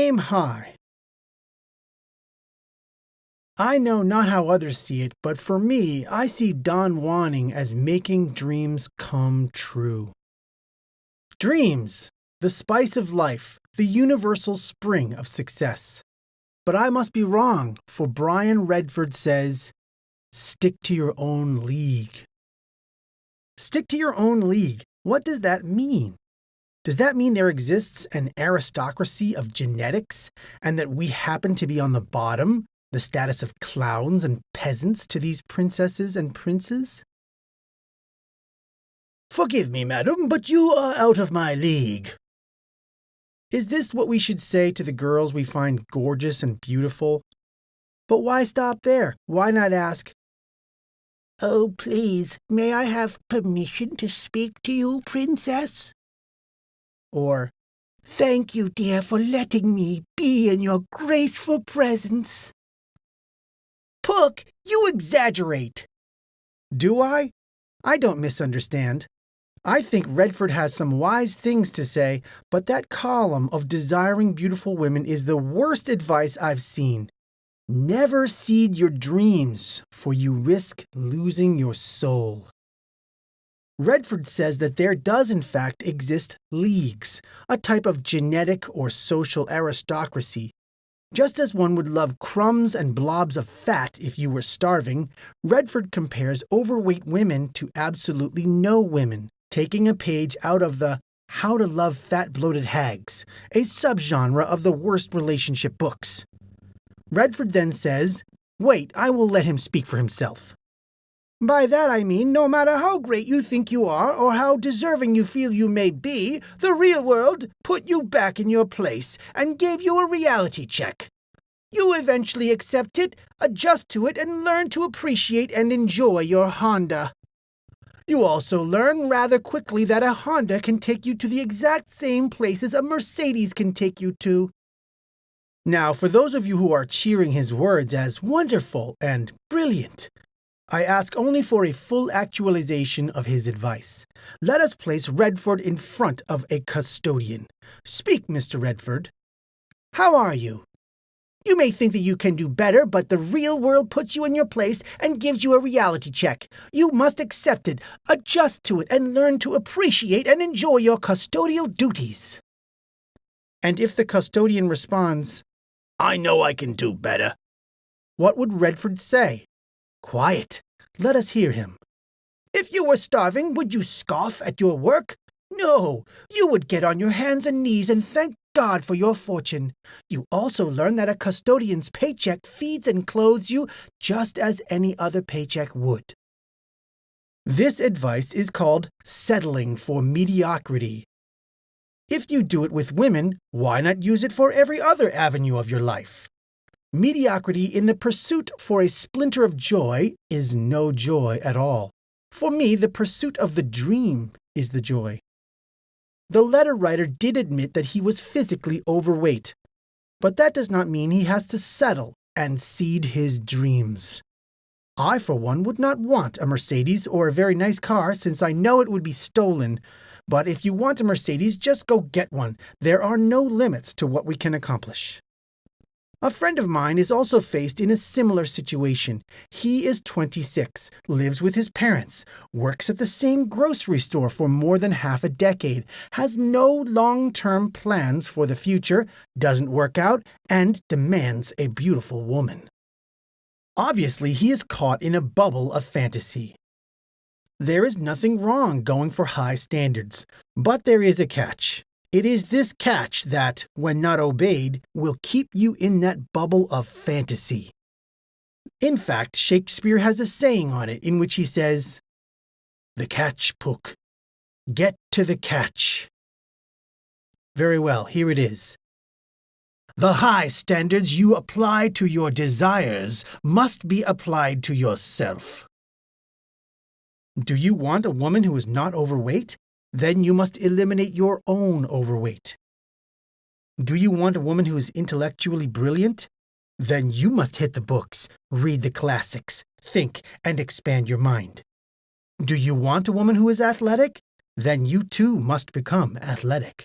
Aim high. I know not how others see it, but for me, I see Don Juaning as making dreams come true. Dreams, the spice of life, the universal spring of success. But I must be wrong, for Brian Redford says, stick to your own league. Stick to your own league. What does that mean? Does that mean there exists an aristocracy of genetics, and that we happen to be on the bottom, the status of clowns and peasants to these princesses and princes? Forgive me, madam, but you are out of my league. Is this what we should say to the girls we find gorgeous and beautiful? But why stop there? Why not ask, "Oh, please, may I have permission to speak to you, princess?" Or, "Thank you, dear, for letting me be in your graceful presence." Pook, you exaggerate. Do I? I don't misunderstand. I think Redford has some wise things to say, but that column of desiring beautiful women is the worst advice I've seen. Never seed your dreams, for you risk losing your soul. Redford says that there does in fact exist leagues, a type of genetic or social aristocracy. Just as one would love crumbs and blobs of fat if you were starving, Redford compares overweight women to absolutely no women, taking a page out of the How to Love Fat Bloated Hags, a subgenre of the worst relationship books. Redford then says, wait, I will let him speak for himself. By that I mean, no matter how great you think you are or how deserving you feel you may be, the real world put you back in your place and gave you a reality check. You eventually accept it, adjust to it, and learn to appreciate and enjoy your Honda. You also learn rather quickly that a Honda can take you to the exact same places a Mercedes can take you to. Now, for those of you who are cheering his words as wonderful and brilliant, I ask only for a full actualization of his advice. Let us place Redford in front of a custodian. Speak, Mr. Redford. How are you? You may think that you can do better, but the real world puts you in your place and gives you a reality check. You must accept it, adjust to it, and learn to appreciate and enjoy your custodial duties. And if the custodian responds, I know I can do better, what would Redford say? Quiet. Let us hear him. If you were starving, would you scoff at your work? No, you would get on your hands and knees and thank God for your fortune. You also learn that a custodian's paycheck feeds and clothes you just as any other paycheck would. This advice is called settling for mediocrity. If you do it with women, why not use it for every other avenue of your life? Mediocrity in the pursuit for a splinter of joy is no joy at all. For me, the pursuit of the dream is the joy. The letter writer did admit that he was physically overweight, but that does not mean he has to settle and cede his dreams. I, for one, would not want a Mercedes or a very nice car since I know it would be stolen. But if you want a Mercedes, just go get one. There are no limits to what we can accomplish. A friend of mine is also faced in a similar situation. He is 26, lives with his parents, works at the same grocery store for more than half a decade, has no long-term plans for the future, doesn't work out, and demands a beautiful woman. Obviously, he is caught in a bubble of fantasy. There is nothing wrong going for high standards, but there is a catch. It is this catch that, when not obeyed, will keep you in that bubble of fantasy. In fact, Shakespeare has a saying on it in which he says, "The catch, Pook. Get to the catch." Very well, here it is. The high standards you apply to your desires must be applied to yourself. Do you want a woman who is not overweight? Then you must eliminate your own overweight. Do you want a woman who is intellectually brilliant? Then you must hit the books, read the classics, think, and expand your mind. Do you want a woman who is athletic? Then you too must become athletic.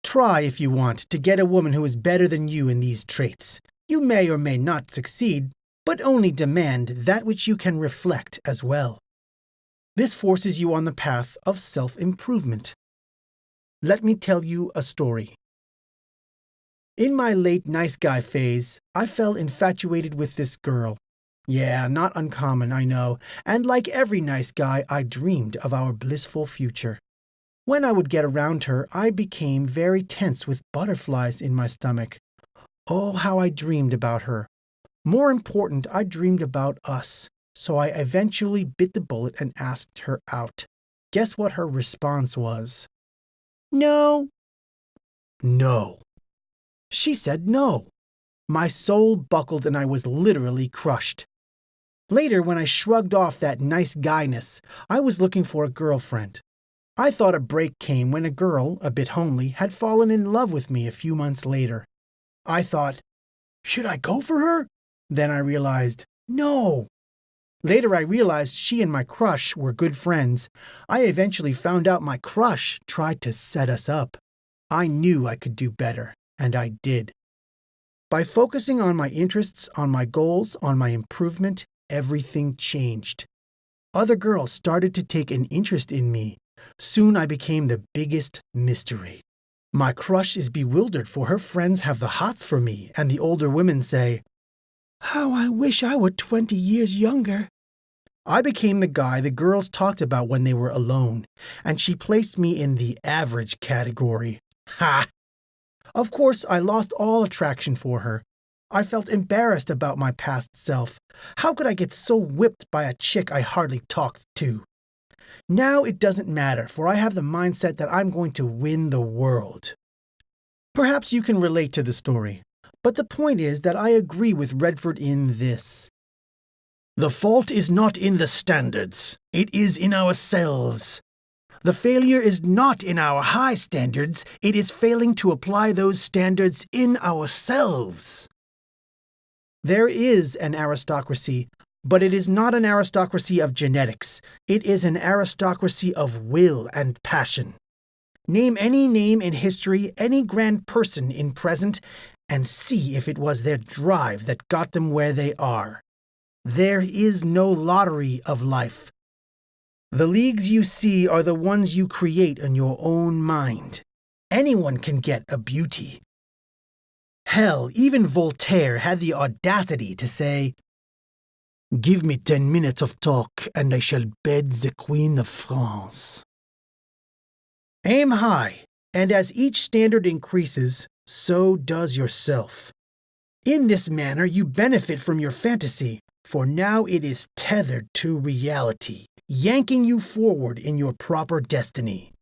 Try, if you want, to get a woman who is better than you in these traits. You may or may not succeed, but only demand that which you can reflect as well. This forces you on the path of self-improvement. Let me tell you a story. In my late nice guy phase, I fell infatuated with this girl. Yeah, not uncommon, I know, and like every nice guy, I dreamed of our blissful future. When I would get around her, I became very tense with butterflies in my stomach. Oh, how I dreamed about her. More important, I dreamed about us, so I eventually bit the bullet and asked her out. Guess what her response was? No. No. She said no. My soul buckled and I was literally crushed. Later, when I shrugged off that nice guyness, I was looking for a girlfriend. I thought a break came when a girl, a bit homely, had fallen in love with me a few months later. I thought, should I go for her? Then I realized, no. Later I realized she and my crush were good friends. I eventually found out my crush tried to set us up. I knew I could do better, and I did. By focusing on my interests, on my goals, on my improvement, everything changed. Other girls started to take an interest in me. Soon I became the biggest mystery. My crush is bewildered, for her friends have the hots for me, and the older women say, "How I wish I were 20 years younger." I became the guy the girls talked about when they were alone, and she placed me in the average category. Ha! Of course, I lost all attraction for her. I felt embarrassed about my past self. How could I get so whipped by a chick I hardly talked to? Now it doesn't matter, for I have the mindset that I'm going to win the world. Perhaps you can relate to the story, but the point is that I agree with Redford in this. The fault is not in the standards, it is in ourselves. The failure is not in our high standards, it is failing to apply those standards in ourselves. There is an aristocracy, but it is not an aristocracy of genetics. It is an aristocracy of will and passion. Name any name in history, any grand person in present, and see if it was their drive that got them where they are. There is no lottery of life. The leagues you see are the ones you create in your own mind. Anyone can get a beauty. Hell, even Voltaire had the audacity to say, "Give me 10 minutes of talk, and I shall bed the Queen of France." Aim high, and as each standard increases, so does yourself. In this manner, you benefit from your fantasy, for now it is tethered to reality, yanking you forward in your proper destiny.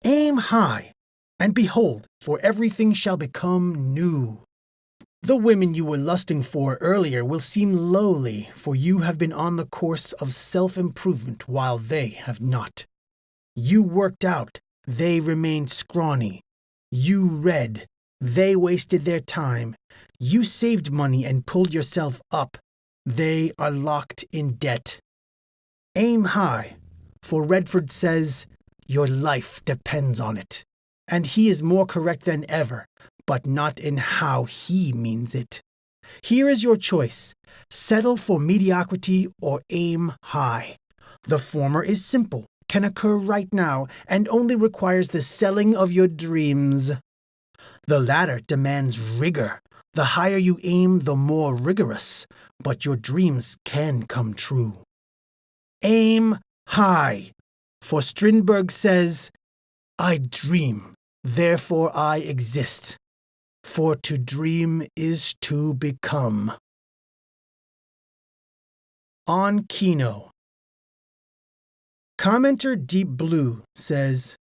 Aim high, and behold, for everything shall become new. The women you were lusting for earlier will seem lowly, for you have been on the course of self-improvement while they have not. You worked out, they remained scrawny. You read, they wasted their time. You saved money and pulled yourself up. They are locked in debt. Aim high, for Redford says, your life depends on it. And he is more correct than ever, but not in how he means it. Here is your choice. Settle for mediocrity or aim high. The former is simple, can occur right now, and only requires the selling of your dreams. The latter demands rigor. The higher you aim, the more rigorous, but your dreams can come true. Aim high, for Strindberg says, I dream, therefore I exist. For to dream is to become. On Kino. Commenter Deep Blue says,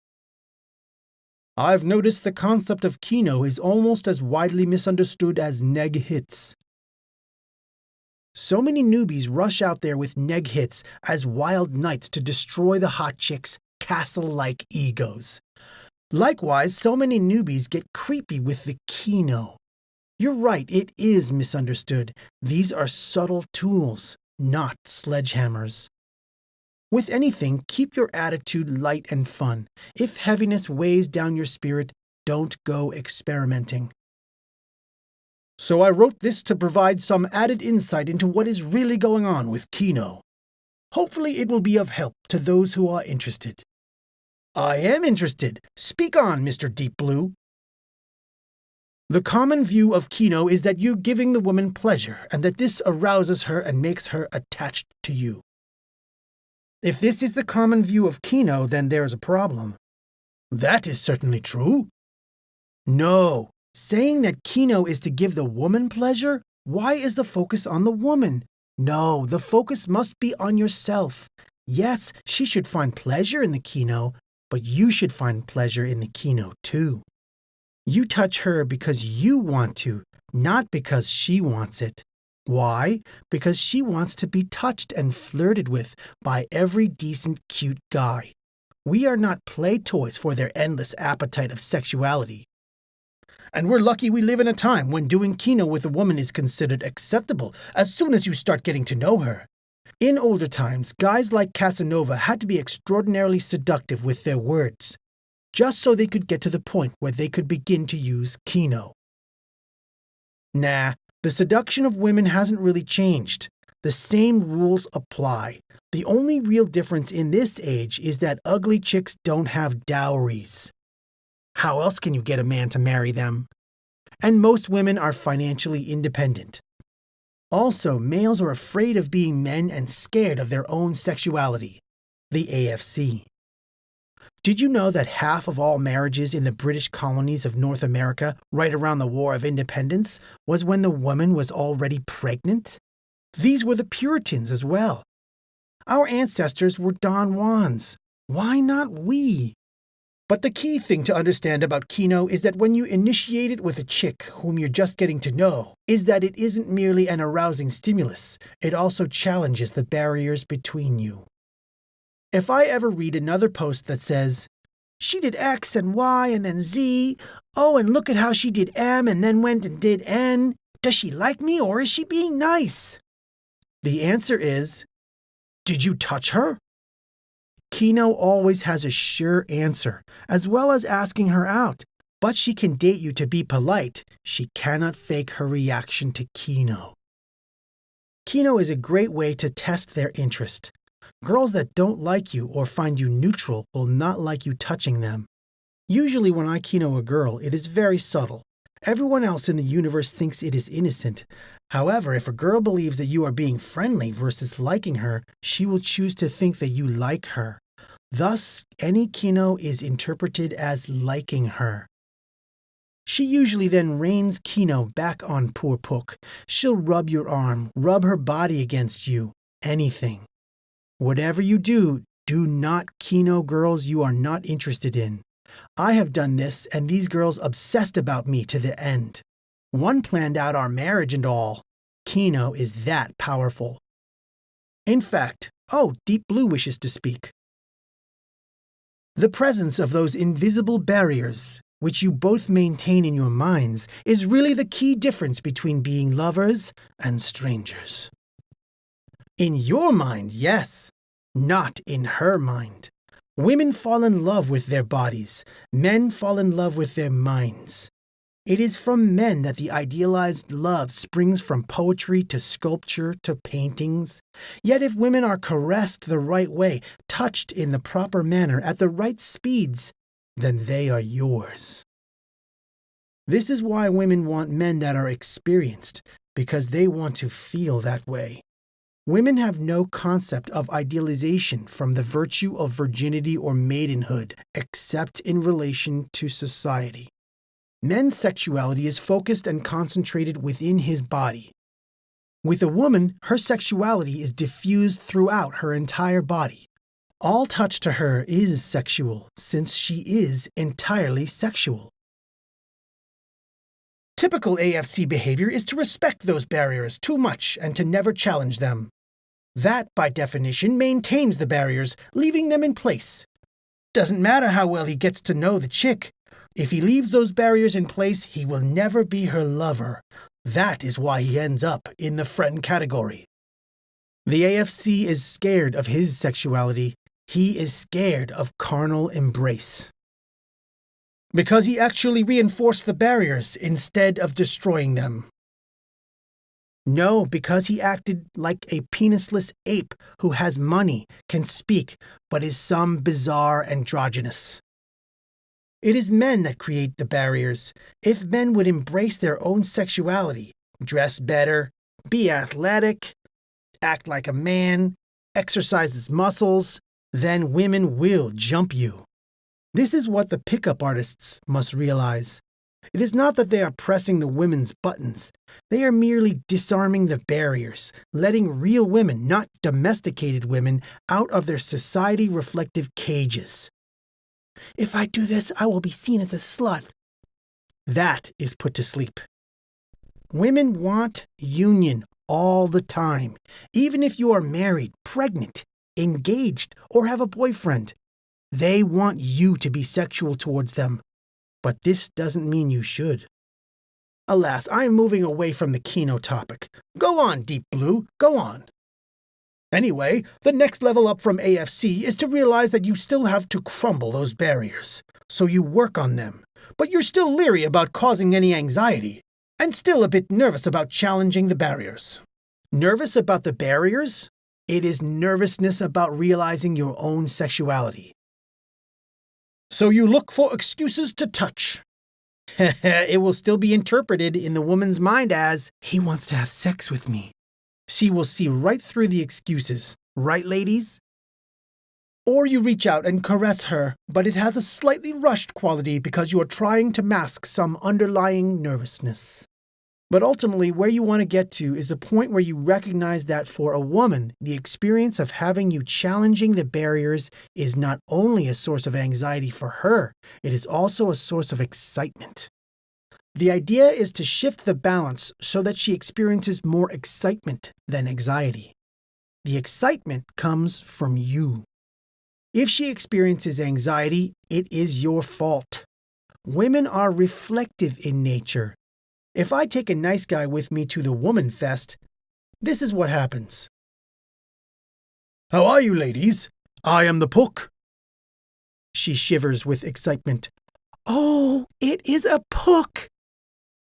I've noticed the concept of Kino is almost as widely misunderstood as neg hits. So many newbies rush out there with neg hits as wild knights to destroy the hot chicks' castle-like egos. Likewise, so many newbies get creepy with the Kino. You're right, it is misunderstood. These are subtle tools, not sledgehammers. With anything, keep your attitude light and fun. If heaviness weighs down your spirit, don't go experimenting. So I wrote this to provide some added insight into what is really going on with Kino. Hopefully it will be of help to those who are interested. I am interested. Speak on, Mr. Deep Blue. The common view of Kino is that you're giving the woman pleasure and that this arouses her and makes her attached to you. If this is the common view of Kino, then there's a problem. That is certainly true. No, saying that Kino is to give the woman pleasure, why is the focus on the woman? No, the focus must be on yourself. Yes, she should find pleasure in the Kino, but you should find pleasure in the Kino too. You touch her because you want to, not because she wants it. Why? Because she wants to be touched and flirted with by every decent, cute guy. We are not play toys for their endless appetite of sexuality. And we're lucky we live in a time when doing Kino with a woman is considered acceptable as soon as you start getting to know her. In older times, guys like Casanova had to be extraordinarily seductive with their words, just so they could get to the point where they could begin to use Kino. Nah, the seduction of women hasn't really changed. The same rules apply. The only real difference in this age is that ugly chicks don't have dowries. How else can you get a man to marry them? And most women are financially independent. Also, males are afraid of being men and scared of their own sexuality. The AFC. Did you know that half of all marriages in the British colonies of North America, right around the War of Independence, was when the woman was already pregnant? These were the Puritans as well. Our ancestors were Don Juans. Why not we? But the key thing to understand about Kino is that when you initiate it with a chick whom you're just getting to know, is that it isn't merely an arousing stimulus, it also challenges the barriers between you. If I ever read another post that says, she did X and Y and then Z, oh, and look at how she did M and then went and did N, does she like me or is she being nice? The answer is, did you touch her? Kino always has a sure answer, as well as asking her out, but she can date you to be polite. She cannot fake her reaction to Kino. Kino is a great way to test their interest. Girls that don't like you or find you neutral will not like you touching them. Usually when I Kino a girl, it is very subtle. Everyone else in the universe thinks it is innocent. However, if a girl believes that you are being friendly versus liking her, she will choose to think that you like her. Thus, any Kino is interpreted as liking her. She usually then rains Kino back on poor Pook. She'll rub your arm, rub her body against you, anything. Whatever you do, do not Kino girls you are not interested in. I have done this, and these girls obsessed about me to the end. One planned out our marriage and all. Kino is that powerful. In fact, Deep Blue wishes to speak. The presence of those invisible barriers, which you both maintain in your minds, is really the key difference between being lovers and strangers. In your mind, yes, not in her mind. Women fall in love with their bodies. Men fall in love with their minds. It is from men that the idealized love springs from poetry to sculpture to paintings. Yet if women are caressed the right way, touched in the proper manner at the right speeds, then they are yours. This is why women want men that are experienced, because they want to feel that way. Women have no concept of idealization from the virtue of virginity or maidenhood, except in relation to society. Men's sexuality is focused and concentrated within his body. With a woman, her sexuality is diffused throughout her entire body. All touch to her is sexual, since she is entirely sexual. Typical AFC behavior is to respect those barriers too much and to never challenge them. That, by definition, maintains the barriers, leaving them in place. Doesn't matter how well he gets to know the chick. If he leaves those barriers in place, he will never be her lover. That is why he ends up in the friend category. The AFC is scared of his sexuality. He is scared of carnal embrace. Because he actually reinforced the barriers instead of destroying them. No, because he acted like a penisless ape who has money, can speak, but is some bizarre androgynous. It is men that create the barriers. If men would embrace their own sexuality, dress better, be athletic, act like a man, exercise his muscles, then women will jump you. This is what the pickup artists must realize. It is not that they are pressing the women's buttons. They are merely disarming the barriers, letting real women, not domesticated women, out of their society-reflective cages. If I do this, I will be seen as a slut. That is put to sleep. Women want union all the time, even if you are married, pregnant, engaged, or have a boyfriend. They want you to be sexual towards them. But this doesn't mean you should. Alas, I am moving away from the Kino topic. Go on, Deep Blue, go on. Anyway, the next level up from AFC is to realize that you still have to crumble those barriers. So you work on them. But you're still leery about causing any anxiety, and still a bit nervous about challenging the barriers. Nervous about the barriers? It is nervousness about realizing your own sexuality. So you look for excuses to touch. It will still be interpreted in the woman's mind as, he wants to have sex with me. She will see right through the excuses, right, ladies? Or you reach out and caress her, but it has a slightly rushed quality because you are trying to mask some underlying nervousness. But ultimately, where you want to get to is the point where you recognize that for a woman, the experience of having you challenging the barriers is not only a source of anxiety for her, it is also a source of excitement. The idea is to shift the balance so that she experiences more excitement than anxiety. The excitement comes from you. If she experiences anxiety, it is your fault. Women are reflective in nature. If I take a nice guy with me to the woman fest, this is what happens. How are you, ladies? I am the Pook. She shivers with excitement. Oh, it is a Pook!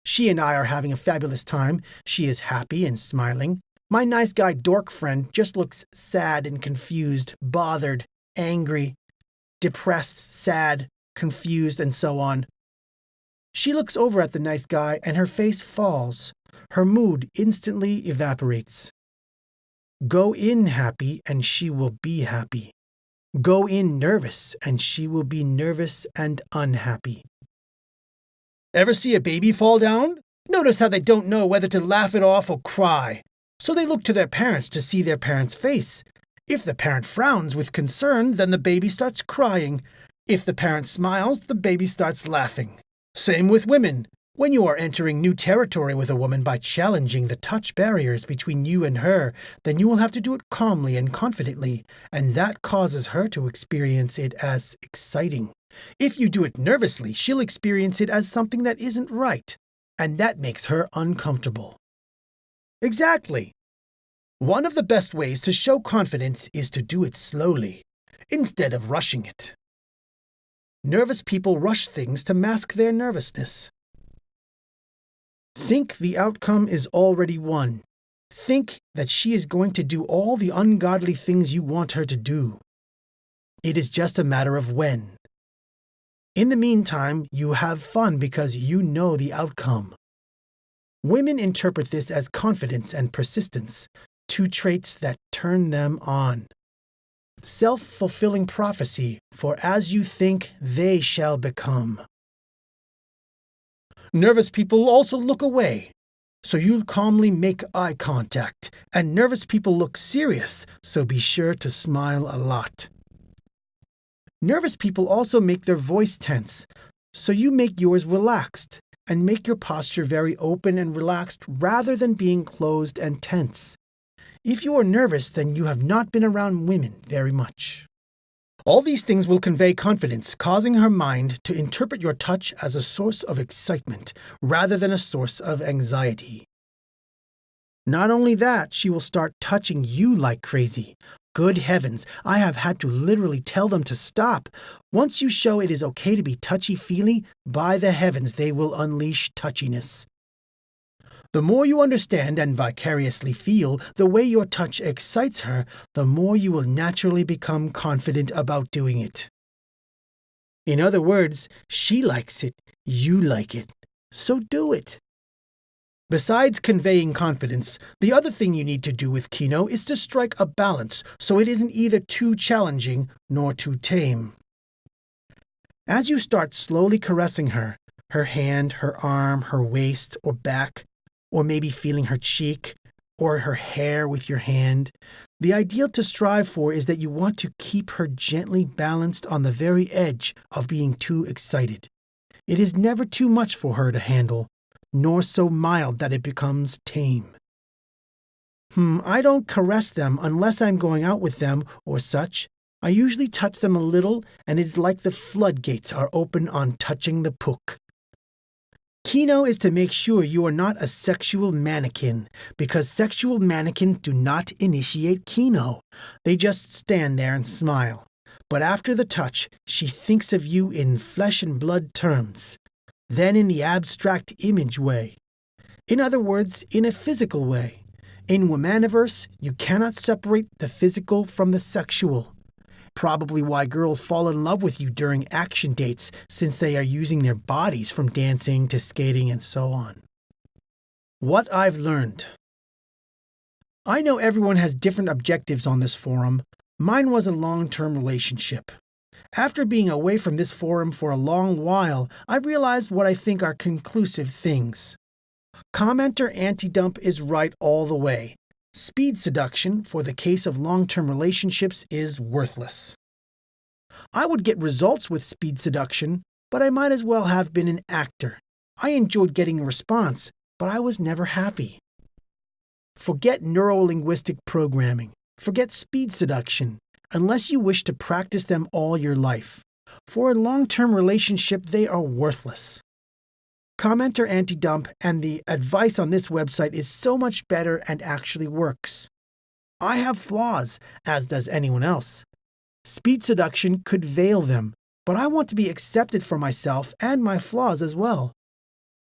She and I are having a fabulous time. She is happy and smiling. My nice guy dork friend just looks sad and confused, bothered, angry, depressed, sad, confused, and so on. She looks over at the nice guy and her face falls. Her mood instantly evaporates. Go in happy and she will be happy. Go in nervous and she will be nervous and unhappy. Ever see a baby fall down? Notice how they don't know whether to laugh it off or cry. So they look to their parents to see their parent's face. If the parent frowns with concern, then the baby starts crying. If the parent smiles, the baby starts laughing. Same with women. When you are entering new territory with a woman by challenging the touch barriers between you and her, then you will have to do it calmly and confidently, and that causes her to experience it as exciting. If you do it nervously, she'll experience it as something that isn't right, and that makes her uncomfortable. Exactly. One of the best ways to show confidence is to do it slowly, instead of rushing it. Nervous people rush things to mask their nervousness. Think the outcome is already won. Think that she is going to do all the ungodly things you want her to do. It is just a matter of when. In the meantime, you have fun because you know the outcome. Women interpret this as confidence and persistence, two traits that turn them on. Self-fulfilling prophecy, for as you think, they shall become. Nervous people also look away, so you calmly make eye contact, and nervous people look serious, so be sure to smile a lot. Nervous people also make their voice tense, so you make yours relaxed, and make your posture very open and relaxed rather than being closed and tense. If you are nervous, then you have not been around women very much. All these things will convey confidence, causing her mind to interpret your touch as a source of excitement rather than a source of anxiety. Not only that, she will start touching you like crazy, Good heavens, I have had to literally tell them to stop. Once you show it is okay to be touchy-feely, by the heavens they will unleash touchiness. The more you understand and vicariously feel the way your touch excites her, the more you will naturally become confident about doing it. In other words, she likes it, you like it, so do it. Besides conveying confidence, the other thing you need to do with Kino is to strike a balance so it isn't either too challenging nor too tame. As you start slowly caressing her hand, her arm, her waist or back, or maybe feeling her cheek or her hair with your hand, the ideal to strive for is that you want to keep her gently balanced on the very edge of being too excited. It is never too much for her to handle, nor so mild that it becomes tame. I don't caress them unless I'm going out with them or such. I usually touch them a little, and it's like the floodgates are open on touching the Pook. Kino is to make sure you are not a sexual mannequin, because sexual mannequins do not initiate Kino. They just stand there and smile. But after the touch, she thinks of you in flesh and blood terms. Then in the abstract image way. In other words, in a physical way. In Womaniverse, you cannot separate the physical from the sexual. Probably why girls fall in love with you during action dates, since they are using their bodies from dancing to skating and so on. What I've learned. I know everyone has different objectives on this forum. Mine was a long-term relationship. After being away from this forum for a long while, I realized what I think are conclusive things. Commenter anti-dump is right all the way. Speed seduction, for the case of long-term relationships, is worthless. I would get results with speed seduction, but I might as well have been an actor. I enjoyed getting a response, but I was never happy. Forget neuro-linguistic programming. Forget speed seduction, unless you wish to practice them all your life. For a long-term relationship, they are worthless. Commenter anti-dump and the advice on this website is so much better and actually works. I have flaws, as does anyone else. Speed seduction could veil them, but I want to be accepted for myself and my flaws as well.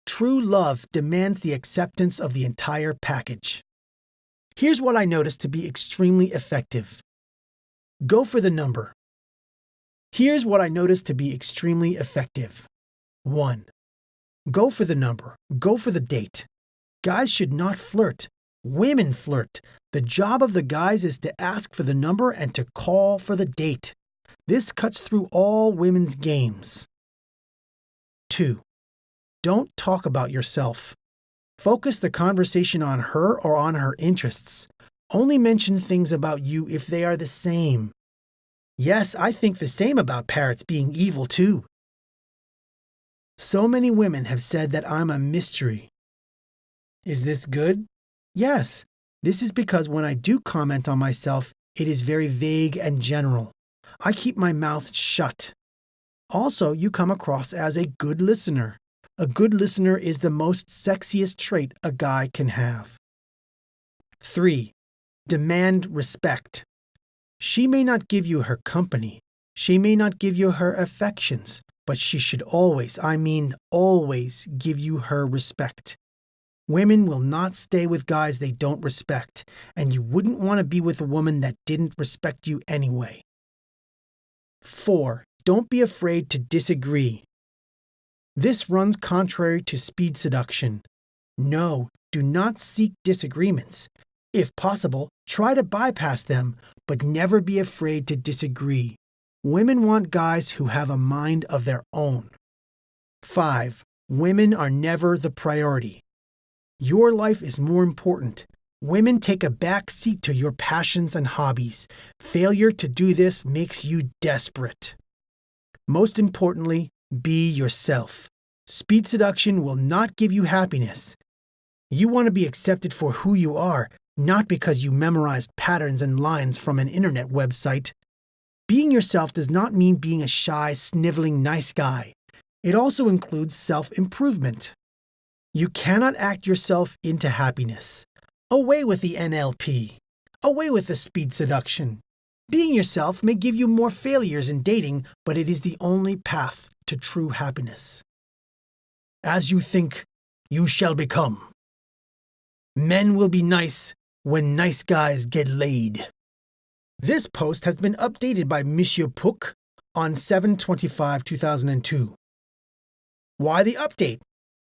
True love demands the acceptance of the entire package. Here's what I noticed to be extremely effective. Go for the number. Here's what I noticed to be extremely effective. 1. Go for the number. Go for the date. Guys should not flirt. Women flirt. The job of the guys is to ask for the number and to call for the date. This cuts through all women's games. 2. Don't talk about yourself. Focus the conversation on her or on her interests. Only mention things about you if they are the same. Yes, I think the same about parrots being evil too. So many women have said that I'm a mystery. Is this good? Yes. This is because when I do comment on myself, it is very vague and general. I keep my mouth shut. Also, you come across as a good listener. A good listener is the most sexiest trait a guy can have. 3. Demand respect. She may not give you her company. She may not give you her affections, but she should always, always give you her respect. Women will not stay with guys they don't respect, and you wouldn't want to be with a woman that didn't respect you anyway. 4. Don't be afraid to disagree. This runs contrary to speed seduction. No, do not seek disagreements. If possible, try to bypass them, but never be afraid to disagree. Women want guys who have a mind of their own. 5. Women are never the priority. Your life is more important. Women take a back seat to your passions and hobbies. Failure to do this makes you desperate. Most importantly, be yourself. Speed seduction will not give you happiness. You want to be accepted for who you are, not because you memorized patterns and lines from an internet website. Being yourself does not mean being a shy, sniveling, nice guy. It also includes self-improvement. You cannot act yourself into happiness. Away with the NLP. Away with the speed seduction. Being yourself may give you more failures in dating, but it is the only path to true happiness. As you think, you shall become. Men will be nice when nice guys get laid. This post has been updated by Monsieur Pook on 7/25/2002. Why the update?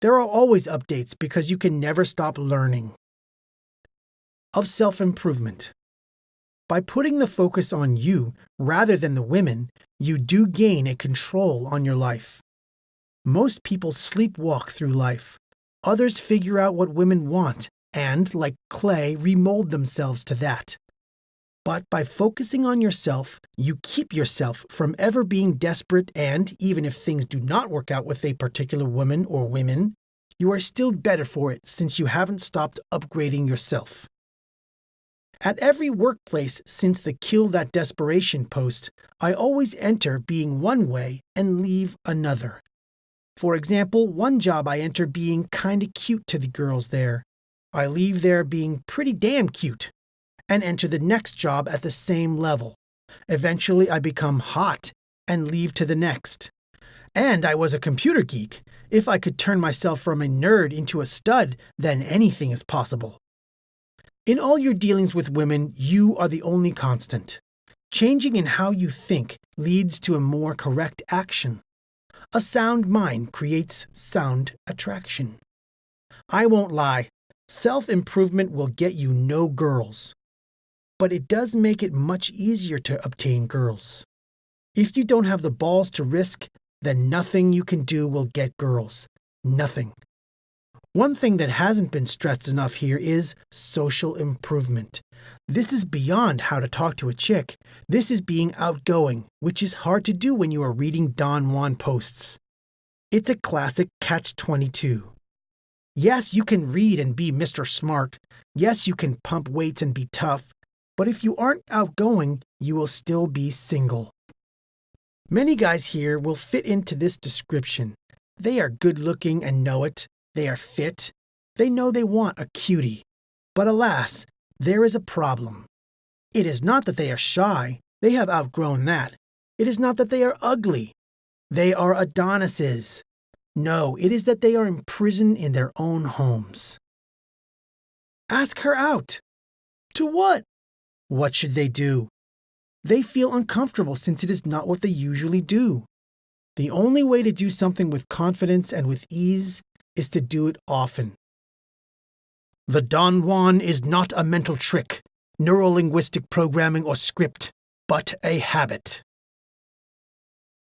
There are always updates because you can never stop learning. Of self-improvement. By putting the focus on you rather than the women, you do gain a control on your life. Most people sleepwalk through life. Others figure out what women want and, like clay, remold themselves to that. But by focusing on yourself, you keep yourself from ever being desperate, and even if things do not work out with a particular woman or women, you are still better for it since you haven't stopped upgrading yourself. At every workplace since the Kill That Desperation post, I always enter being one way and leave another. For example, one job I enter being kinda cute to the girls there. I leave there being pretty damn cute, and enter the next job at the same level. Eventually I become hot and leave to the next. And I was a computer geek. If I could turn myself from a nerd into a stud, then anything is possible. In all your dealings with women, you are the only constant. Changing in how you think leads to a more correct action. A sound mind creates sound attraction. I won't lie, self-improvement will get you no girls. But it does make it much easier to obtain girls. If you don't have the balls to risk, then nothing you can do will get girls. Nothing. One thing that hasn't been stressed enough here is social improvement. This is beyond how to talk to a chick. This is being outgoing, which is hard to do when you are reading Don Juan posts. It's a classic catch-22. Yes, you can read and be Mr. Smart. Yes, you can pump weights and be tough. But if you aren't outgoing, you will still be single. Many guys here will fit into this description. They are good-looking and know it. They are fit. They know they want a cutie. But alas, there is a problem. It is not that they are shy. They have outgrown that. It is not that they are ugly. They are Adonises. No, it is that they are imprisoned in their own homes. Ask her out. To what? What should they do? They feel uncomfortable since it is not what they usually do. The only way to do something with confidence and with ease is to do it often. The Don Juan is not a mental trick, neurolinguistic programming or script, but a habit.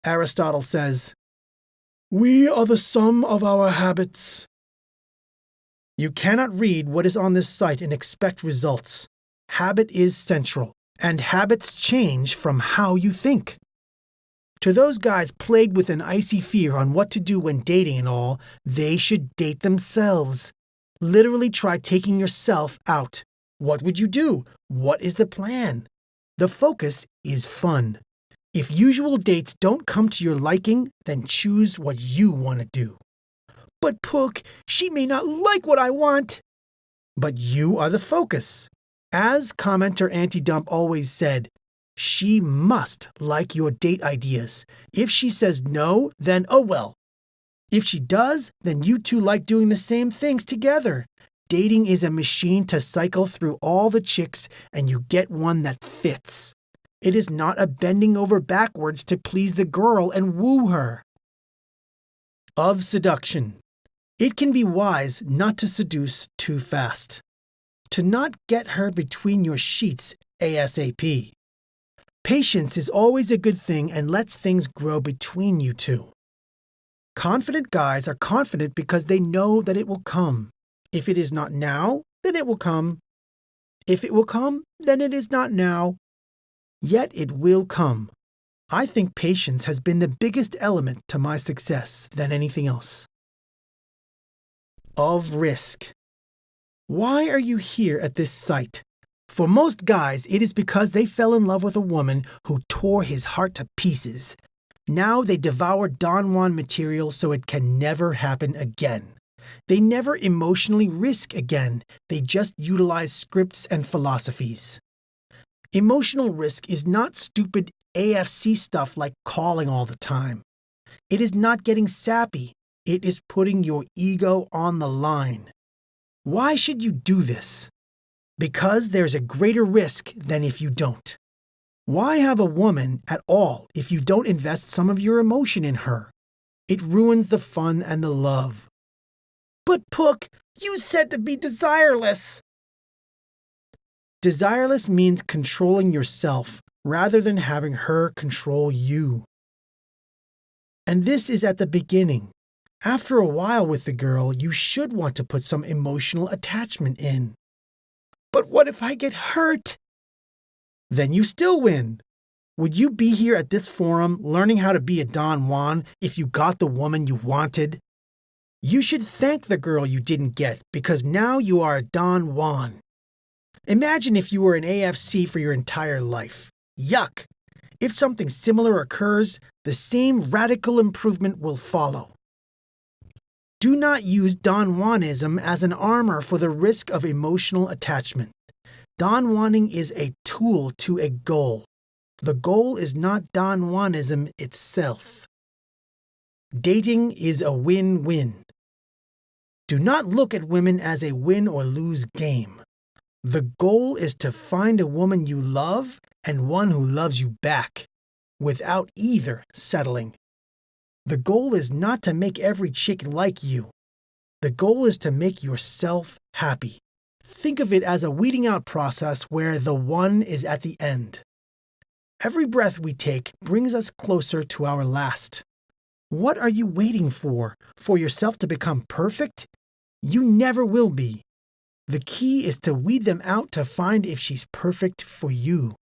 Aristotle says, "We are the sum of our habits." You cannot read what is on this site and expect results. Habit is central, and habits change from how you think. To those guys plagued with an icy fear on what to do when dating and all, they should date themselves. Literally try taking yourself out. What would you do? What is the plan? The focus is fun. If usual dates don't come to your liking, then choose what you want to do. But Pook, she may not like what I want. But you are the focus. As commenter Anti-Dump always said, she must like your date ideas. If she says no, then oh well. If she does, then you two like doing the same things together. Dating is a machine to cycle through all the chicks and you get one that fits. It is not a bending over backwards to please the girl and woo her. Of seduction. It can be wise not to seduce too fast. To not get her between your sheets ASAP. Patience is always a good thing and lets things grow between you two. Confident guys are confident because they know that it will come. If it is not now, then it will come. If it will come, then it is not now. Yet it will come. I think patience has been the biggest element to my success than anything else. Of risk. Why are you here at this site? For most guys, it is because they fell in love with a woman who tore his heart to pieces. Now they devour Don Juan material so it can never happen again. They never emotionally risk again. They just utilize scripts and philosophies. Emotional risk is not stupid AFC stuff like calling all the time. It is not getting sappy. It is putting your ego on the line. Why should you do this? Because there's a greater risk than if you don't. Why have a woman at all if you don't invest some of your emotion in her? It ruins the fun and the love. But Pook, you said to be desireless. Desireless means controlling yourself rather than having her control you. And this is at the beginning. After a while with the girl, you should want to put some emotional attachment in. But what if I get hurt? Then you still win. Would you be here at this forum learning how to be a Don Juan if you got the woman you wanted? You should thank the girl you didn't get because now you are a Don Juan. Imagine if you were an AFC for your entire life. Yuck! If something similar occurs, the same radical improvement will follow. Do not use Don Juanism as an armor for the risk of emotional attachment. Don Juaning is a tool to a goal. The goal is not Don Juanism itself. Dating is a win-win. Do not look at women as a win or lose game. The goal is to find a woman you love and one who loves you back, without either settling. The goal is not to make every chick like you. The goal is to make yourself happy. Think of it as a weeding out process where the one is at the end. Every breath we take brings us closer to our last. What are you waiting for? For yourself to become perfect? You never will be. The key is to weed them out to find if she's perfect for you.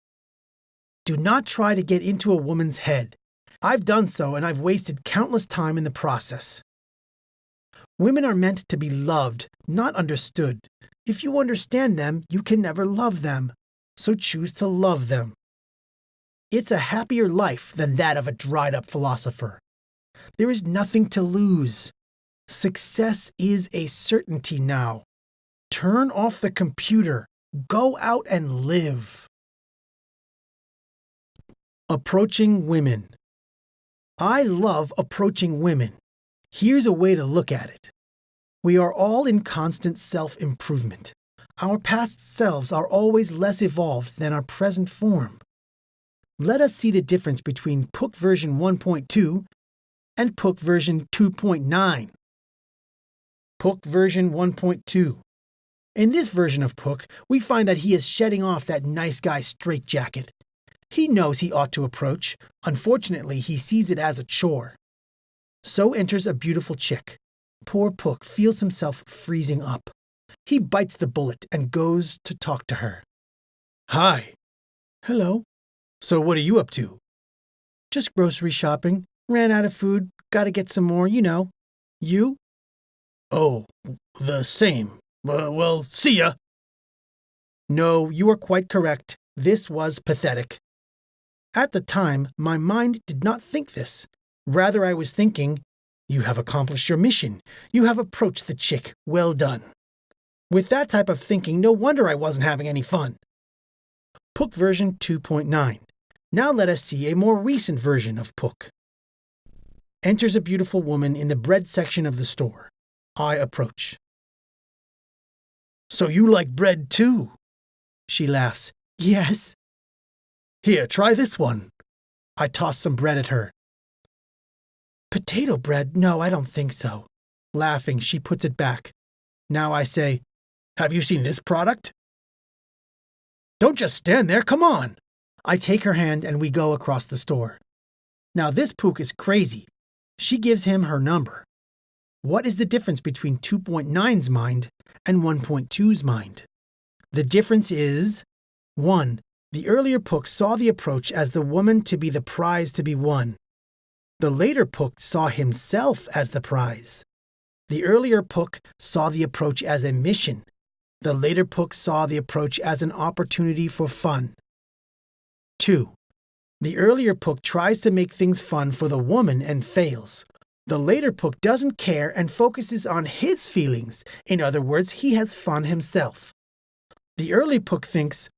Do not try to get into a woman's head. I've done so and I've wasted countless time in the process. Women are meant to be loved, not understood. If you understand them, you can never love them. So choose to love them. It's a happier life than that of a dried-up philosopher. There is nothing to lose. Success is a certainty now. Turn off the computer. Go out and live. Approaching women. I love approaching women. Here's a way to look at it. We are all in constant self-improvement. Our past selves are always less evolved than our present form. Let us see the difference between Pook version 1.2 and Pook version 2.9. Pook version 1.2. In this version of Pook, we find that he is shedding off that nice guy straitjacket. He knows he ought to approach. Unfortunately, he sees it as a chore. So enters a beautiful chick. Poor Pook feels himself freezing up. He bites the bullet and goes to talk to her. Hi. Hello. So what are you up to? Just grocery shopping. Ran out of food. Gotta get some more, you know. You? Oh, the same. Well, see ya. No, you are quite correct. This was pathetic. At the time, my mind did not think this. Rather, I was thinking, you have accomplished your mission. You have approached the chick. Well done. With that type of thinking, no wonder I wasn't having any fun. Pook version 2.9. Now let us see a more recent version of Pook. Enters a beautiful woman in the bread section of the store. I approach. So you like bread too? She laughs. Yes. Here, try this one. I toss some bread at her. Potato bread? No, I don't think so. Laughing, she puts it back. Now I say, have you seen this product? Don't just stand there, come on. I take her hand and we go across the store. Now this Pook is crazy. She gives him her number. What is the difference between 2.9's mind and 1.2's mind? The difference is 1. The earlier Pook saw the approach as the woman to be the prize to be won. The later Pook saw himself as the prize. The earlier Pook saw the approach as a mission. The later Pook saw the approach as an opportunity for fun. 2. The earlier Pook tries to make things fun for the woman and fails. The later Pook doesn't care and focuses on his feelings. In other words, he has fun himself. The early Pook thinks,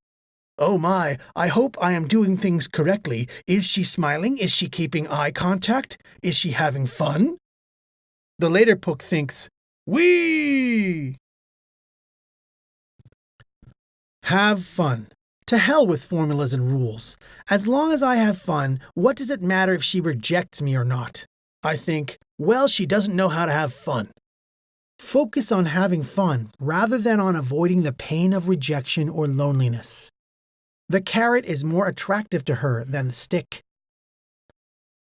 Oh my, I hope I am doing things correctly. Is she smiling? Is she keeping eye contact? Is she having fun? The later Pook thinks, wee! Have fun. To hell with formulas and rules. As long as I have fun, what does it matter if she rejects me or not? I think, well, she doesn't know how to have fun. Focus on having fun rather than on avoiding the pain of rejection or loneliness. The carrot is more attractive to her than the stick.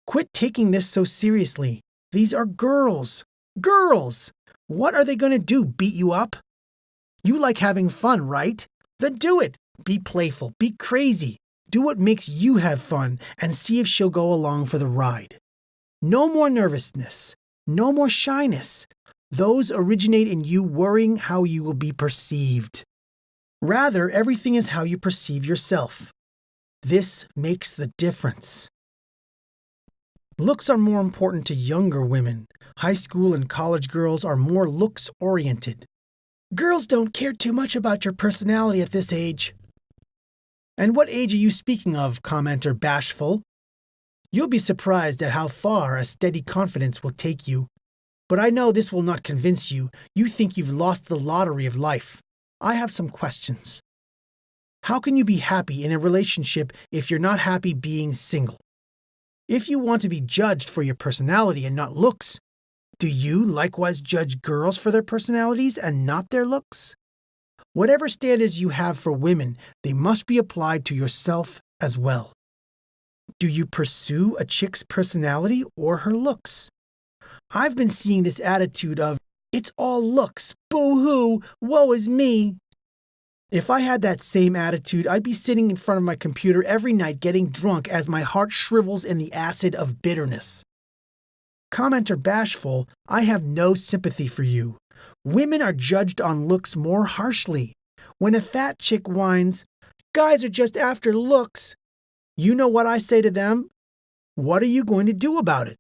Quit taking this so seriously. These are girls. Girls! What are they going to do, beat you up? You like having fun, right? Then do it. Be playful. Be crazy. Do what makes you have fun and see if she'll go along for the ride. No more nervousness. No more shyness. Those originate in you worrying how you will be perceived. Rather, everything is how you perceive yourself. This makes the difference. Looks are more important to younger women. High school and college girls are more looks-oriented. Girls don't care too much about your personality at this age. And what age are you speaking of, commenter Bashful? You'll be surprised at how far a steady confidence will take you. But I know this will not convince you. You think you've lost the lottery of life. I have some questions. How can you be happy in a relationship if you're not happy being single? If you want to be judged for your personality and not looks, do you likewise judge girls for their personalities and not their looks? Whatever standards you have for women, they must be applied to yourself as well. Do you pursue a chick's personality or her looks? I've been seeing this attitude of, it's all looks, boo-hoo, woe is me. If I had that same attitude, I'd be sitting in front of my computer every night getting drunk as my heart shrivels in the acid of bitterness. Commenter Bashful, I have no sympathy for you. Women are judged on looks more harshly. When a fat chick whines, guys are just after looks, you know what I say to them? What are you going to do about it?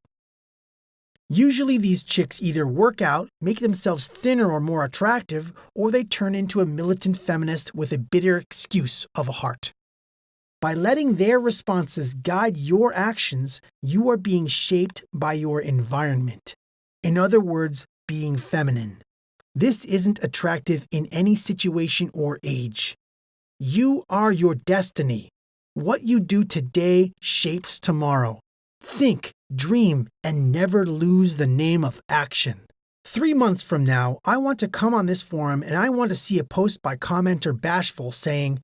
Usually these chicks either work out, make themselves thinner or more attractive, or they turn into a militant feminist with a bitter excuse of a heart. By letting their responses guide your actions, you are being shaped by your environment. In other words, being feminine. This isn't attractive in any situation or age. You are your destiny. What you do today shapes tomorrow. Think, dream, and never lose the name of action. 3 months from now, I want to come on this forum and I want to see a post by commenter Bashful saying,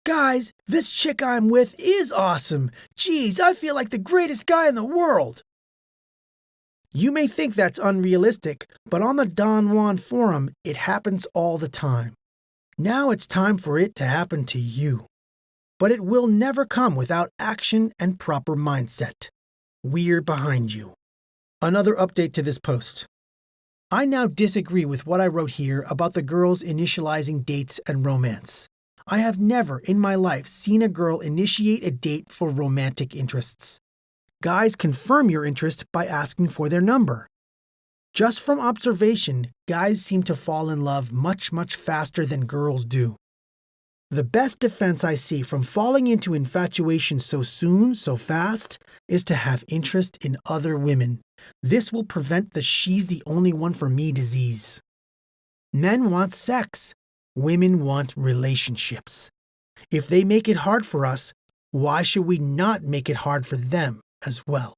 guys, this chick I'm with is awesome. Geez, I feel like the greatest guy in the world. You may think that's unrealistic, but on the Don Juan forum, it happens all the time. Now it's time for it to happen to you. But it will never come without action and proper mindset. We're behind you. Another update to this post. I now disagree with what I wrote here about the girls initializing dates and romance. I have never in my life seen a girl initiate a date for romantic interests. Guys confirm your interest by asking for their number. Just from observation, guys seem to fall in love much faster than girls do. The best defense I see from falling into infatuation so soon, so fast, is to have interest in other women. This will prevent the she's the only one for me disease. Men want sex. Women want relationships. If they make it hard for us, why should we not make it hard for them as well?